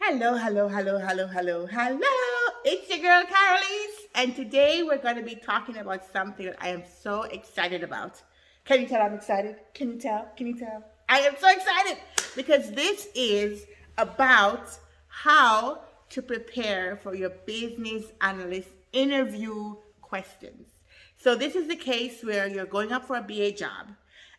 Hello, hello, hello, hello, hello, hello. It's your girl Caraleise, and today we're going to be talking about something that I am so excited about. Can you tell I'm excited? Can you tell? Can you tell? I am so excited because this is about how to prepare for your business analyst interview questions. So, this is the case where you're going up for a BA job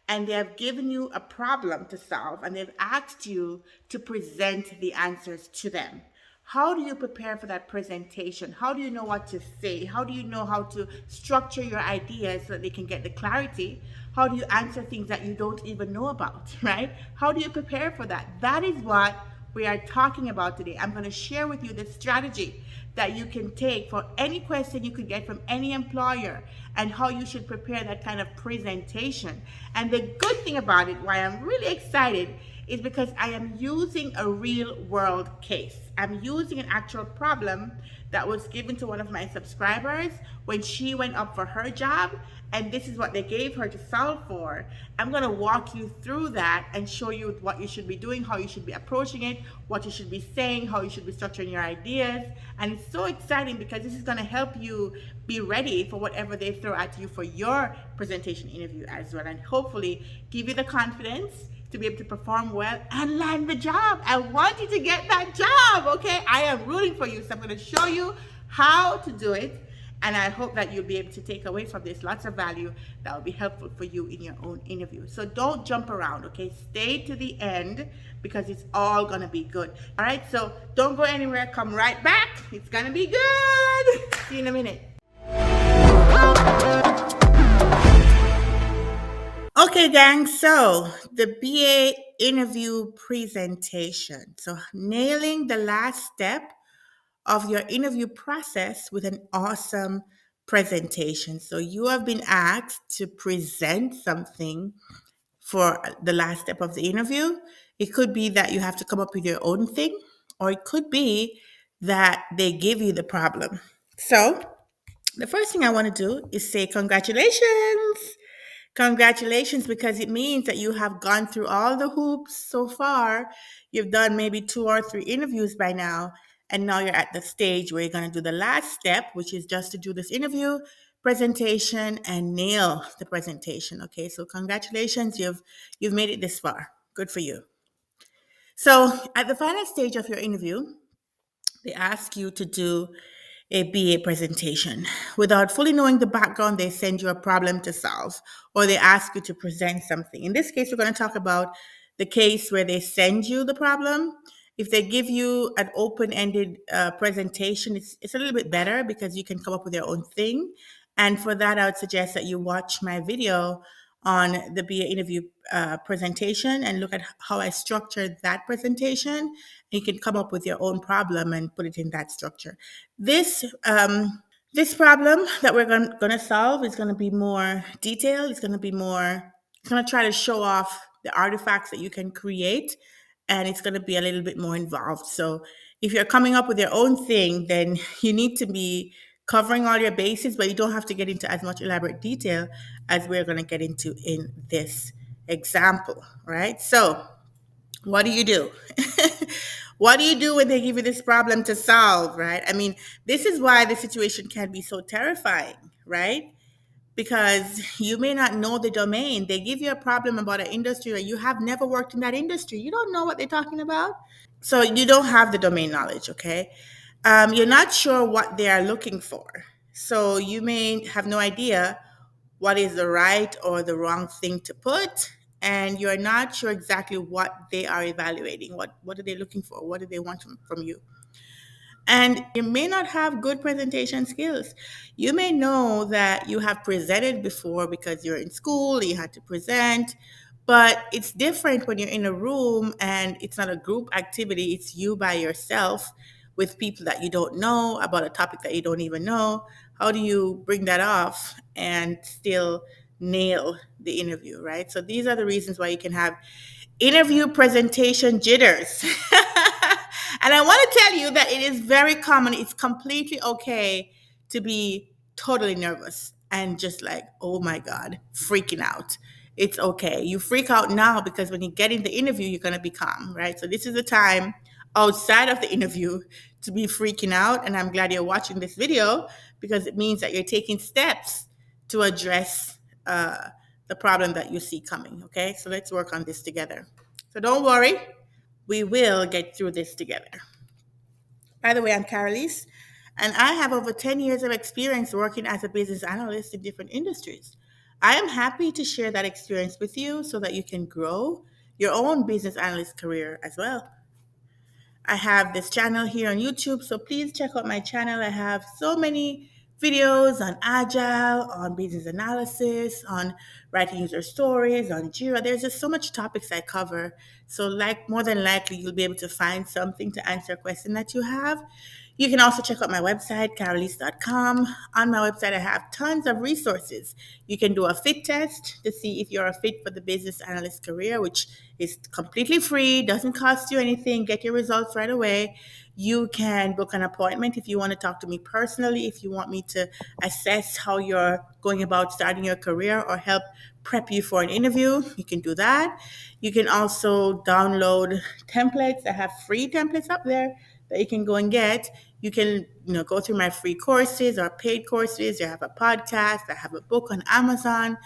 and they have given you a problem to solve and they've asked you to present the answers to them. How do you prepare for that presentation? How do you know what to say? How do you know how to structure your ideas so that they can get the clarity? How do you answer things that you don't even know about, right? How do you prepare for that? That is what we are talking about today. I'm going to share with you the strategy that you can take for any question you could get from any employer and how you should prepare that kind of presentation. And the good thing about it, why I'm really excited, is because I am using a real world case. I'm using an actual problem that was given to one of my subscribers when she went up for her job, and this is what they gave her to solve for. I'm going to walk you through that and show you what you should be doing, how you should be approaching it, what you should be saying, how you should be structuring your ideas. And it's so exciting because this is going to help you be ready for whatever they throw at you for your presentation interview as well, and hopefully give you the confidence to be able to perform well and land the job. I want you to get that job, okay? I am rooting for you, so I'm going to show you how to do it. And I hope that you'll be able to take away from this lots of value that will be helpful for you in your own interview. So don't jump around, okay? Stay to the end because it's all going to be good. All right, so don't go anywhere. Come right back. It's going to be good. See you in a minute. Okay, gang. So the BA interview presentation. So nailing the last step of your interview process with an awesome presentation. So you have been asked to present something for the last step of the interview. It could be that you have to come up with your own thing, or it could be that they give you the problem. So the first thing I want to do is say congratulations. Congratulations, because it means that you have gone through all the hoops so far. You've done maybe 2 or 3 interviews by now, and now you're at the stage where you're going to do the last step, which is just to do this interview presentation and nail the presentation. Okay, so congratulations, you've made it this far. Good for you. So at the final stage of your interview, they ask you to do a BA presentation. Without fully knowing the background, they send you a problem to solve, or they ask you to present something. In this case, we're going to talk about the case where they send you the problem. If they give you an open ended presentation, it's a little bit better because you can come up with your own thing. And for that, I would suggest that you watch my video on the BA interview presentation and look at how I structured that presentation. You can come up with your own problem and put it in that structure. This problem that we're going to solve is going to be more detailed. It's going to try to show off the artifacts that you can create, and it's going to be a little bit more involved. So if you're coming up with your own thing, then you need to be covering all your bases, but you don't have to get into as much elaborate detail as we're going to get into in this example, right? So what do you do? What do you do when they give you this problem to solve, right? I mean, this is why the situation can be so terrifying, right? Because you may not know the domain. They give you a problem about an industry that you have never worked in that industry. You don't know what they're talking about. So you don't have the domain knowledge, okay? You're not sure what they are looking for. So you may have no idea what is the right or the wrong thing to put, and you're not sure exactly what they are evaluating. What are they looking for? What do they want from you? And you may not have good presentation skills. You may know that you have presented before because you're in school, you had to present, but it's different when you're in a room and it's not a group activity, it's you by yourself with people that you don't know about a topic that you don't even know. How do you bring that off and still nail the interview, right? So these are the reasons why you can have interview presentation jitters. And I want to tell you that it is very common. It's completely okay to be totally nervous and just like, oh my God, freaking out. It's okay. You freak out now because when you get in the interview, you're going to be calm, right? So this is the time outside of the interview to be freaking out. And I'm glad you're watching this video because it means that you're taking steps to address the problem that you see coming. Okay, so let's work on this together. So don't worry, we will get through this together. By the way, I'm Karaleise, and I have over 10 years of experience working as a business analyst in different industries. I am happy to share that experience with you so that you can grow your own business analyst career as well. I have this channel here on YouTube, so please check out my channel. I have so many videos on agile, on business analysis, on writing user stories, on Jira. There's just so much topics I cover. So like more than likely you'll be able to find something to answer a question that you have. You can also check out my website, karaleise.com. On my website, I have tons of resources. You can do a fit test to see if you're a fit for the business analyst career, which is completely free, doesn't cost you anything. Get your results right away. You can book an appointment if you want to talk to me personally, if you want me to assess how you're going about starting your career or help prep you for an interview. You can do that. You can also download templates. I have free templates up there that you can go and get. You can, go through my free courses or paid courses. I have a podcast. I have a book on Amazon.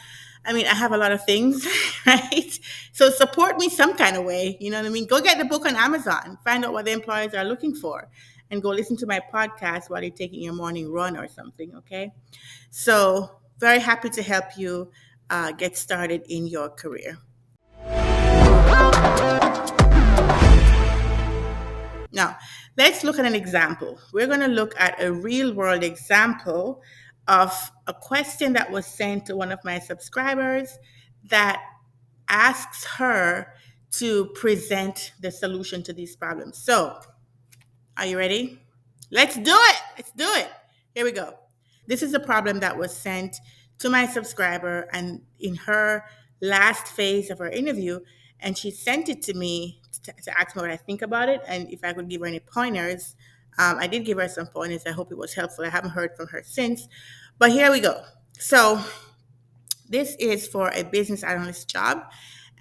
I mean, I have a lot of things, right? So support me some kind of way. You know what I mean? Go get the book on Amazon. Find out what the employers are looking for, and go listen to my podcast while you're taking your morning run or something. Okay. So very happy to help you get started in your career. Now, let's look at an example. We're going to look at a real world example of a question that was sent to one of my subscribers that asks her to present the solution to these problems. So, are you ready? Let's do it. Let's do it. Here we go. This is a problem that was sent to my subscriber and in her last phase of her interview. And she sent it to me to ask me what I think about it and if I could give her any pointers. I did give her some pointers. I hope it was helpful. I haven't heard from her since. But here we go. So this is for a business analyst job,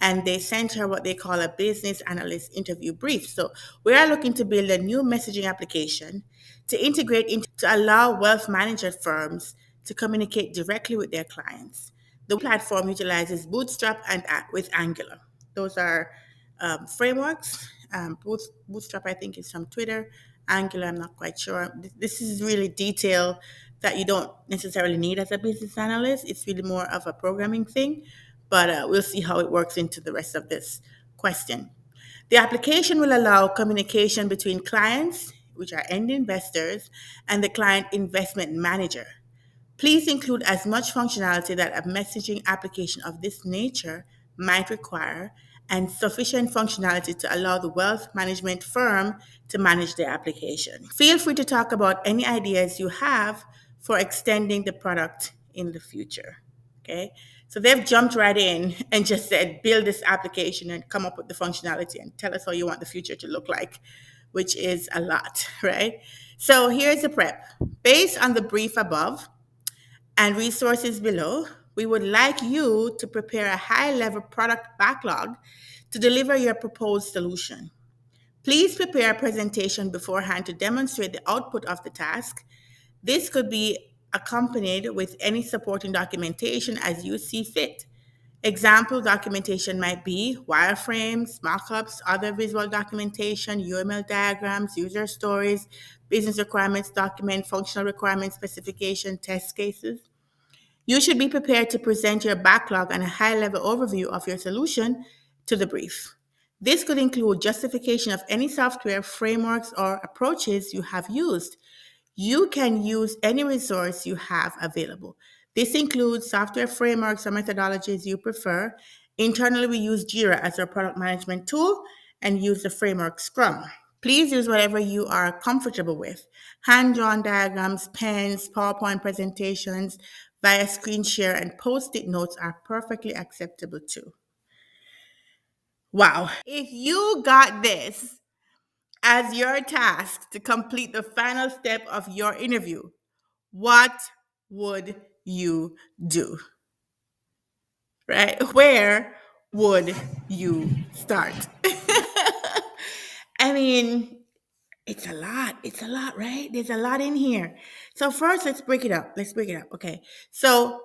and they sent her what they call a business analyst interview brief. So we are looking to build a new messaging application to integrate into to allow wealth management firms to communicate directly with their clients. The platform utilizes Bootstrap and with Angular. Those are frameworks. Bootstrap, I think, is from Twitter. Angular, I'm not quite sure. This is really detail that you don't necessarily need as a business analyst. It's really more of a programming thing, but we'll see how it works into the rest of this question. The application will allow communication between clients, which are end investors, and the client investment manager. Please include as much functionality that a messaging application of this nature might require and sufficient functionality to allow the wealth management firm to manage the application. Feel free to talk about any ideas you have for extending the product in the future. Okay, so they've jumped right in and just said, build this application and come up with the functionality and tell us how you want the future to look like, which is a lot, right? So here's the prep. Based on the brief above, and resources below, we would like you to prepare a high-level product backlog to deliver your proposed solution. Please prepare a presentation beforehand to demonstrate the output of the task. This could be accompanied with any supporting documentation as you see fit. Example documentation might be wireframes, mockups, other visual documentation, UML diagrams, user stories, business requirements document, functional requirements specification, test cases. You should be prepared to present your backlog and a high level overview of your solution to the brief. This could include justification of any software, frameworks, or approaches you have used. You can use any resource you have available. This includes software frameworks or methodologies you prefer. Internally, we use Jira as our product management tool and use the framework Scrum. Please use whatever you are comfortable with. Hand-drawn diagrams, pens, PowerPoint presentations via screen share, and post-it notes are perfectly acceptable too. Wow. If you got this as your task to complete the final step of your interview, what would you do? Right? Where would you start? I mean, it's a lot. It's a lot, right? There's a lot in here. So first, let's break it up. Let's break it up. Okay. So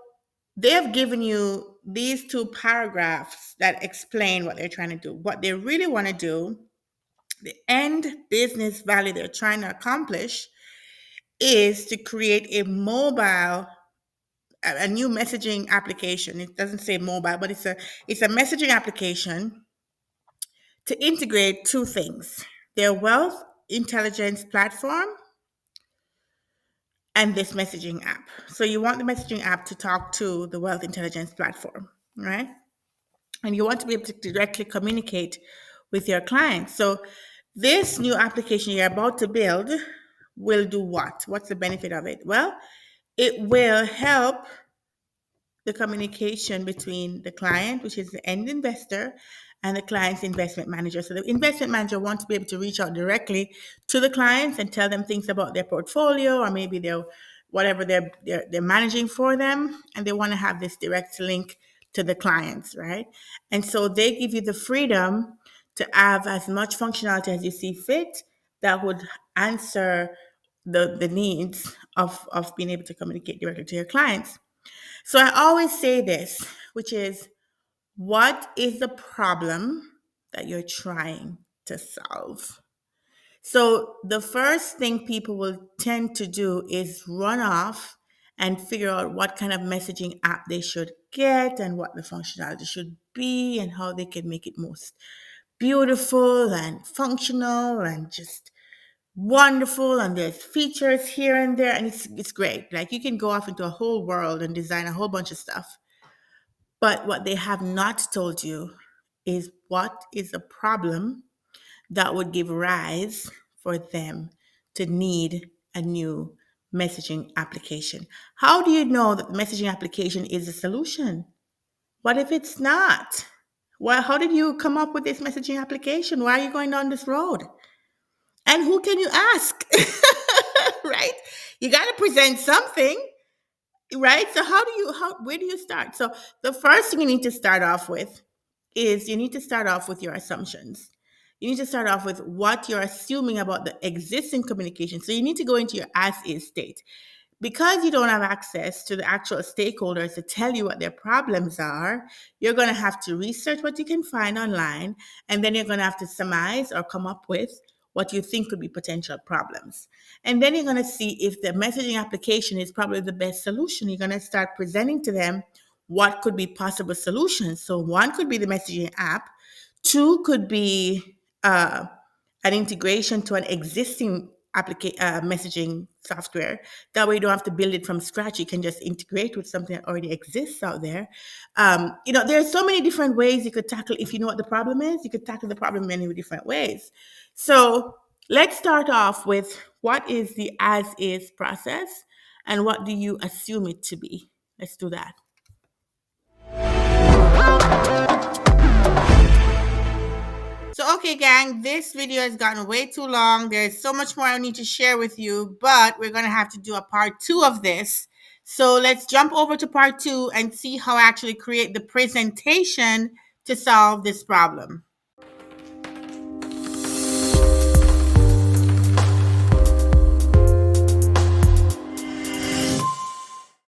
they have given you these two paragraphs that explain what they're trying to do. What they really want to do, the end business value they're trying to accomplish is to create a mobile, a new messaging application. It doesn't say mobile, but it's a messaging application to integrate two things: their wealth intelligence platform and this messaging app. So you want the messaging app to talk to the wealth intelligence platform, right? And you want to be able to directly communicate with your clients. So this new application you're about to build will do what? What's the benefit of it? Well, it will help the communication between the client, which is the end investor, and the client's investment manager. So the investment manager wants to be able to reach out directly to the clients and tell them things about their portfolio or maybe their whatever they're managing for them, and they want to have this direct link to the clients, right? And so they give you the freedom to have as much functionality as you see fit that would answer the needs of being able to communicate directly to your clients. So I always say this, which is, what is the problem that you're trying to solve? So the first thing people will tend to do is run off and figure out what kind of messaging app they should get and what the functionality should be and how they can make it most beautiful and functional and just wonderful, and there's features here and there, and it's great. Like, you can go off into a whole world and design a whole bunch of stuff. But what they have not told you is what is the problem that would give rise for them to need a new messaging application. How do you know that the messaging application is a solution? What if it's not? Well, how did you come up with this messaging application? Why are you going down this road? And who can you ask? Right? You got to present something, right? So where do you start? So the first thing you need to start off with is you need to start off with your assumptions. You need to start off with what you're assuming about the existing communication. So you need to go into your as is state. Because you don't have access to the actual stakeholders to tell you what their problems are, you're going to have to research what you can find online, and then you're going to have to surmise or come up with what you think could be potential problems. And then you're going to see if the messaging application is probably the best solution. You're going to start presenting to them what could be possible solutions. So one could be the messaging app, two could be an integration to an existing messaging software. That way, you don't have to build it from scratch. You can just integrate with something that already exists out there. There are so many different ways you could tackle. If you know what the problem is, you could tackle the problem in many different ways. So let's start off with what is the as is process and what do you assume it to be. Let's do that. So, okay, gang, this video has gotten way too long. There's so much more I need to share with you, but we're going to have to do a part 2 of this. So let's jump over to part 2 and see how I actually create the presentation to solve this problem.